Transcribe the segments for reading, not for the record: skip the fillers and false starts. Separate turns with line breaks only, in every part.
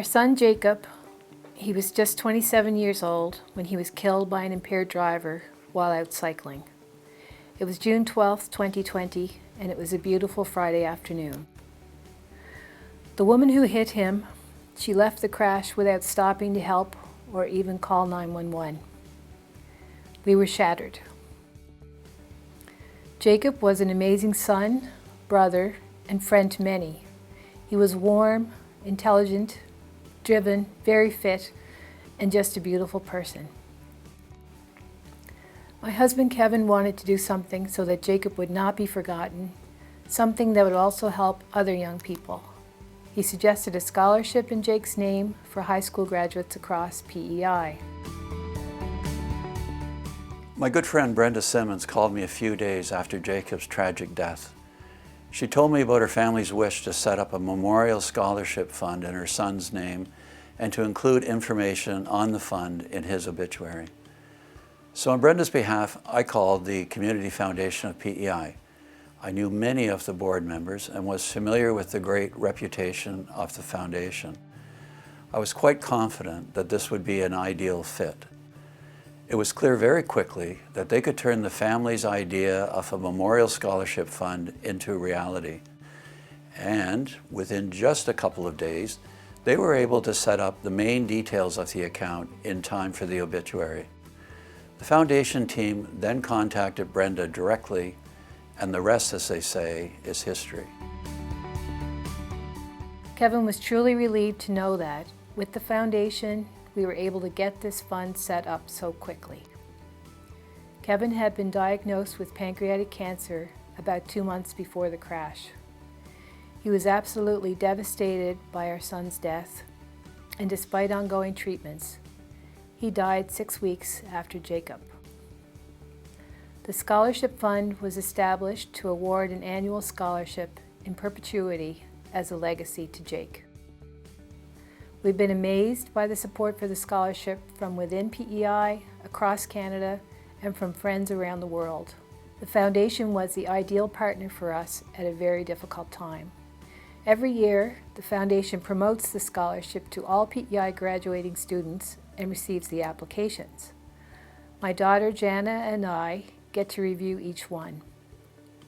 son Jacob, he was just 27 years old when he was killed by an impaired driver while out cycling. It was June 12, 2020, and it was a beautiful Friday afternoon. The woman who hit him, she left the crash without stopping to help or even call 911. We were shattered. Jacob was an amazing son, brother, and friend to many. He was warm, intelligent, driven, very fit, and just a beautiful person. My husband Kevin wanted to do something so that Jacob would not be forgotten, something that would also help other young people. He suggested a scholarship in Jake's name for high school graduates across PEI.
My good friend Brenda Simmons called me a few days after Jacob's tragic death. She told me about her family's wish to set up a memorial scholarship fund in her son's name and to include information on the fund in his obituary. So on Brenda's behalf, I called the Community Foundation of PEI. I knew many of the board members and was familiar with the great reputation of the foundation. I was quite confident that this would be an ideal fit. It was clear very quickly that they could turn the family's idea of a memorial scholarship fund into reality. And within just a couple of days, they were able to set up the main details of the account in time for the obituary. The foundation team then contacted Brenda directly, and the rest, as they say, is history.
Kevin was truly relieved to know that, with the foundation, we were able to get this fund set up so quickly. Kevin had been diagnosed with pancreatic cancer about 2 months before the crash. He was absolutely devastated by our son's death, and despite ongoing treatments, he died 6 weeks after Jacob. The scholarship fund was established to award an annual scholarship in perpetuity as a legacy to Jake. We've been amazed by the support for the scholarship from within PEI, across Canada, and from friends around the world. The foundation was the ideal partner for us at a very difficult time. Every year, the foundation promotes the scholarship to all PEI graduating students and receives the applications. My daughter Jana and I get to review each one.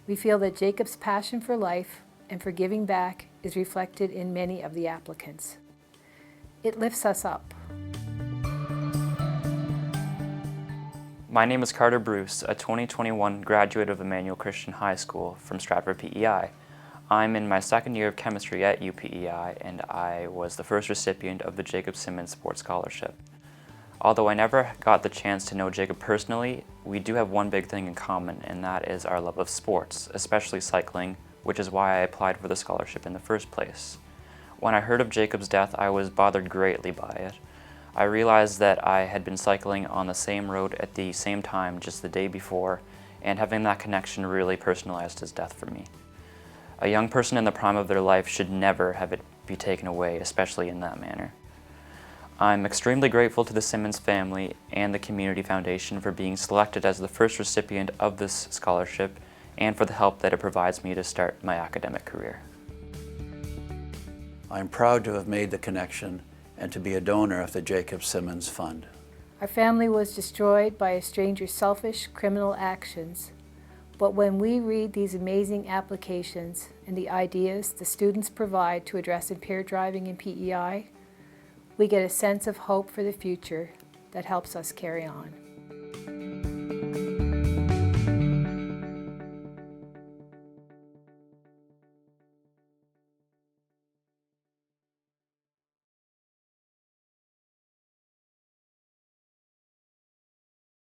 We feel that Jacob's passion for life and for giving back is reflected in many of the applicants. It lifts us up.
My name is Carter Bruce, a 2021 graduate of Emmanuel Christian High School from Stratford, PEI. I'm in my second year of chemistry at UPEI, and I was the first recipient of the Jacob Simmons Sports Scholarship. Although I never got the chance to know Jacob personally, we do have one big thing in common, and that is our love of sports, especially cycling, which is why I applied for the scholarship in the first place. When I heard of Jacob's death, I was bothered greatly by it. I realized that I had been cycling on the same road at the same time just the day before, and having that connection really personalized his death for me. A young person in the prime of their life should never have it be taken away, especially in that manner. I'm extremely grateful to the Simmons family and the Community Foundation for being selected as the first recipient of this scholarship and for the help that it provides me to start my academic career.
I'm proud to have made the connection and to be a donor of the Jacob Simmons Fund.
Our family was destroyed by a stranger's selfish criminal actions, but when we read these amazing applications and the ideas the students provide to address impaired driving in PEI, we get a sense of hope for the future that helps us carry on.